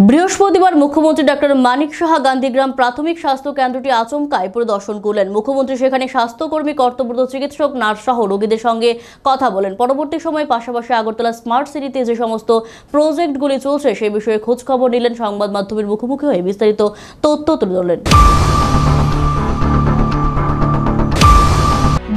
বৃহস্পতিবার মুখ্যমন্ত্রী ডক্টর মানিক সাহা গান্ধীগ্রাম প্রাথমিক স্বাস্থ্য কেন্দ্রটি আচমকায় পরিদর্শন করলেন। মুখ্যমন্ত্রী সেখানে স্বাস্থ্যকর্মী, কর্তব্যরত চিকিৎসক, নার্স সহ রোগীদের সঙ্গে কথা বলেন। পরবর্তী সময়ে পাশাপাশি আগরতলা স্মার্ট সিটিতে যে সমস্ত প্রজেক্টগুলি চলছে সেই বিষয়ে খোঁজ খবর নিলেন। সংবাদ মাধ্যমের মুখোমুখি হয়ে বিস্তারিত তথ্য তুলে ধরলেন।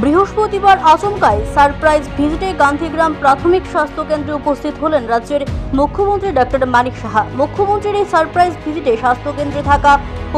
বৃহস্পতিবার আচমকায় সারপ্রাইজ ভিজিটে গান্ধীগ্রাম প্রাথমিক স্বাস্থ্য কেন্দ্রে উপস্থিত হলেন রাজ্যের মুখ্যমন্ত্রী ডক্টর মানিক সাহা। মুখ্যমন্ত্রীর এই সারপ্রাইজ ভিজিটে স্বাস্থ্য কেন্দ্রে থাকা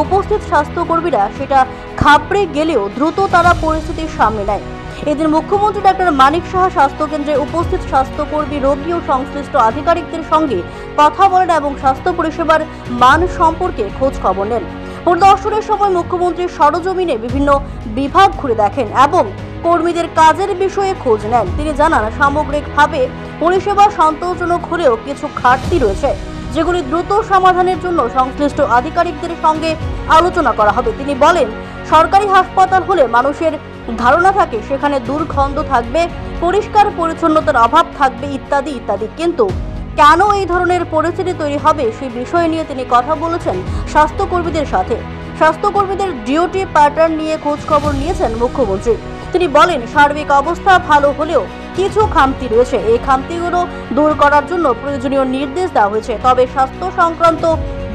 উপস্থিত স্বাস্থ্যকর্মীরা সেটা ঘাবড়ে গেলেও দ্রুত তারা পরিস্থিতির সামনে নেয়। এদিন মুখ্যমন্ত্রী ডক্টর মানিক সাহা স্বাস্থ্য কেন্দ্রে উপস্থিত স্বাস্থ্যকর্মী, রোগী ও সংশ্লিষ্ট আধিকারিকদের সঙ্গে কথা বলেন এবং স্বাস্থ্য পরিষেবার মান সম্পর্কে খোঁজ খবর নেন। পরিদর্শনের সময় মুখ্যমন্ত্রী সরজমিনে বিভিন্ন বিভাগ ঘুরে দেখেন এবং কর্মীদের কাজের বিষয়ে খোঁজ নেন। তিনি জানান, সামগ্রিকভাবে পরিষেবা সন্তোষজনক হলেও কিছু ঘাটতি রয়েছে, যেগুলি দ্রুত সমাধানের জন্য সংশ্লিষ্ট আধিকারিকদের সঙ্গে আলোচনা করা হবে। তিনি বলেন, সরকারি হাসপাতাল হলে মানুষের ধারণা থাকে সেখানে দুর্গন্ধ থাকবে, পরিষ্কার পরিচ্ছন্নতার অভাব থাকবে ইত্যাদি ইত্যাদি। কিন্তু কেন এই ধরনের পরিস্থিতি তৈরি হবে সেই বিষয় নিয়ে তিনি কথা বলেছেন স্বাস্থ্যকর্মীদের সাথে। স্বাস্থ্যকর্মীদের ডিউটি প্যাটার্ন নিয়ে খোঁজ খবর নিয়েছেন মুখ্যমন্ত্রী। তিনি বলেন, সার্বিক অবস্থা ভালো হলেও কিছু খামতি রয়েছে। এই খামতিগুলো দূর করার জন্য প্রয়োজনীয় নির্দেশ দেওয়া হয়েছে। তবে স্বাস্থ্য সংক্রান্ত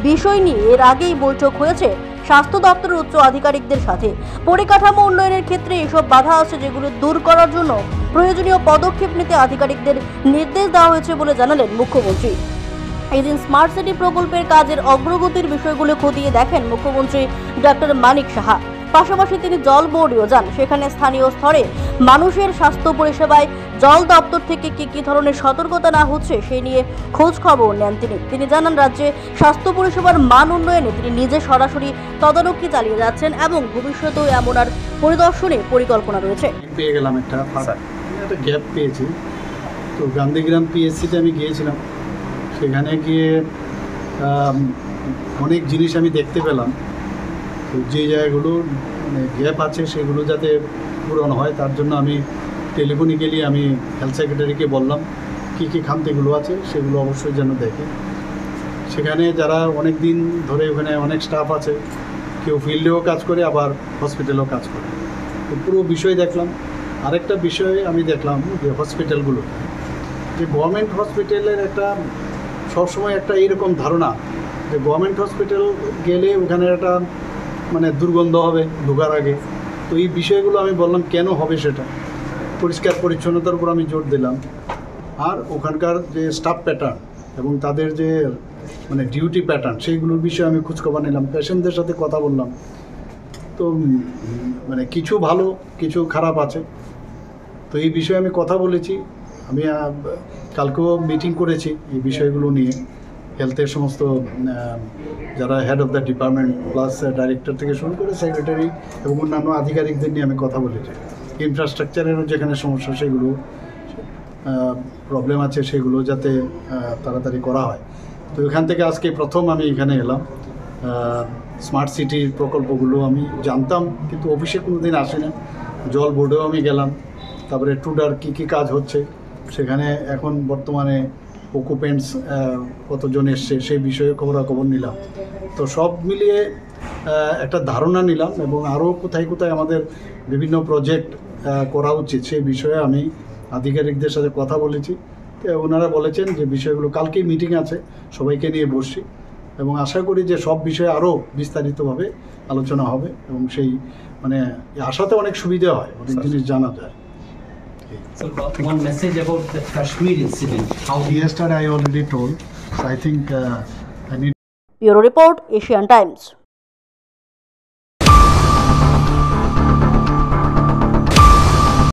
বিষয় নিয়ে এর আগেই বৈঠক হয়েছে স্বাস্থ্য দপ্তরের উচ্চ আধিকারিকদের সাথে। পরিকাঠামো উন্নয়নের ক্ষেত্রে এসব বাধা আছে, যেগুলো দূর করার জন্য প্রয়োজনীয় পদক্ষেপ নিতে আধিকারিকদের নির্দেশ দেওয়া হয়েছে বলে জানালেন মুখ্যমন্ত্রী। এদিন স্মার্ট সিটি প্রকল্পের কাজের অগ্রগতির বিষয়গুলো খতিয়ে দেখেন মুখ্যমন্ত্রী ডক্টর মানিক সাহা। পাশাপাশি তিনি জল বোর্ডেও যান। সেখানে স্থানীয় স্তরে মানুষের স্বাস্থ্য পরিষেবায় জল দপ্তর থেকে কি ধরনের সতর্কতা না হচ্ছে সেই নিয়ে খোঁজ খবর নেন তিনি জানান, রাজ্যে স্বাস্থ্য পরিষেবার মান উন্নয়নে তিনি নিজে সরাসরি তদারকি চালিয়ে যাচ্ছেন এবং ভবিষ্যতেও এমন আর পরিদর্শনে পরিকল্পনা রয়েছে। পেয়ে গেলাম একটা গ্যাপ পেয়েছি, তো গান্ধীগ্রাম পিএসসিতে আমি গিয়েছিলাম। সেখানে গিয়ে অনেক জিনিস আমি দেখতে পেলাম। তো যে জায়গাগুলো গ্যাপ আছে সেগুলো যাতে পূরণ হয় তার জন্য আমি টেলিফোনিক্যালি আমি হেলথ সেক্রেটারিকে বললাম কী খামতিগুলো আছে সেগুলো অবশ্যই যেন দেখে। সেখানে যারা অনেক দিন ধরে ওখানে অনেক স্টাফ আছে, কেউ ফিল্ডেও কাজ করে আবার হসপিটালেও কাজ করে, তো পুরো বিষয় দেখলাম। আরেকটা বিষয় আমি দেখলাম যে হসপিটালগুলো, যে গভর্নমেন্ট হসপিটালের একটা সবসময় একটা এইরকম ধারণা যে গভর্নমেন্ট হসপিটাল গেলে ওখানে একটা দুর্গন্ধ হবে ঢোকার আগে। তো এই বিষয়গুলো আমি বললাম কেন হবে সেটা, পরিষ্কার পরিচ্ছন্নতার উপর আমি জোর দিলাম। আর ওখানকার যে স্টাফ প্যাটার্ন এবং তাদের যে ডিউটি প্যাটার্ন সেইগুলোর বিষয়ে আমি খোঁজখবর নিলাম, পেশেন্টদের সাথে কথা বললাম। তো কিছু ভালো কিছু খারাপ আছে, তো এই বিষয়ে আমি কথা বলেছি। আমি কালকেও মিটিং করেছি এই বিষয়গুলো নিয়ে। হেলথের সমস্ত যারা head of the department plus director থেকে শুরু করে সেক্রেটারি এবং অন্যান্য আধিকারিকদের নিয়ে আমি কথা বলেছি। ইনফ্রাস্ট্রাকচারেরও যেখানে সমস্যা সেগুলো প্রবলেম আছে সেগুলো যাতে তাড়াতাড়ি করা হয়। তো এখান থেকে আজকে প্রথম আমি এখানে এলাম। স্মার্ট সিটির প্রকল্পগুলো আমি জানতাম কিন্তু অফিসে কোনো দিন আসি না। জল বোর্ডেও আমি গেলাম। তারপরে টুডার কী কাজ হচ্ছে সেখানে এখন বর্তমানে অকুপেন্টস কতজন এসছে সেই বিষয়ে খবরাখবর নিলাম। তো সব মিলিয়ে একটা ধারণা নিলাম এবং আরও কোথায় কোথায় আমাদের বিভিন্ন প্রজেক্ট করা উচিত সেই বিষয়ে আমি আধিকারিকদের সাথে কথা বলেছি। তো ওনারা বলেছেন যে বিষয়গুলো কালকেই মিটিং আছে, সবাইকে নিয়ে বসছি এবং আশা করি যে সব বিষয়ে আরও বিস্তারিতভাবে আলোচনা হবে এবং সেই আশাতে অনেক সুবিধা হয়, অনেক জিনিস জানা যায়। So one message about the Kashmir incident. How yesterday I already told. So I think I need. Bureau Report, Asian Times.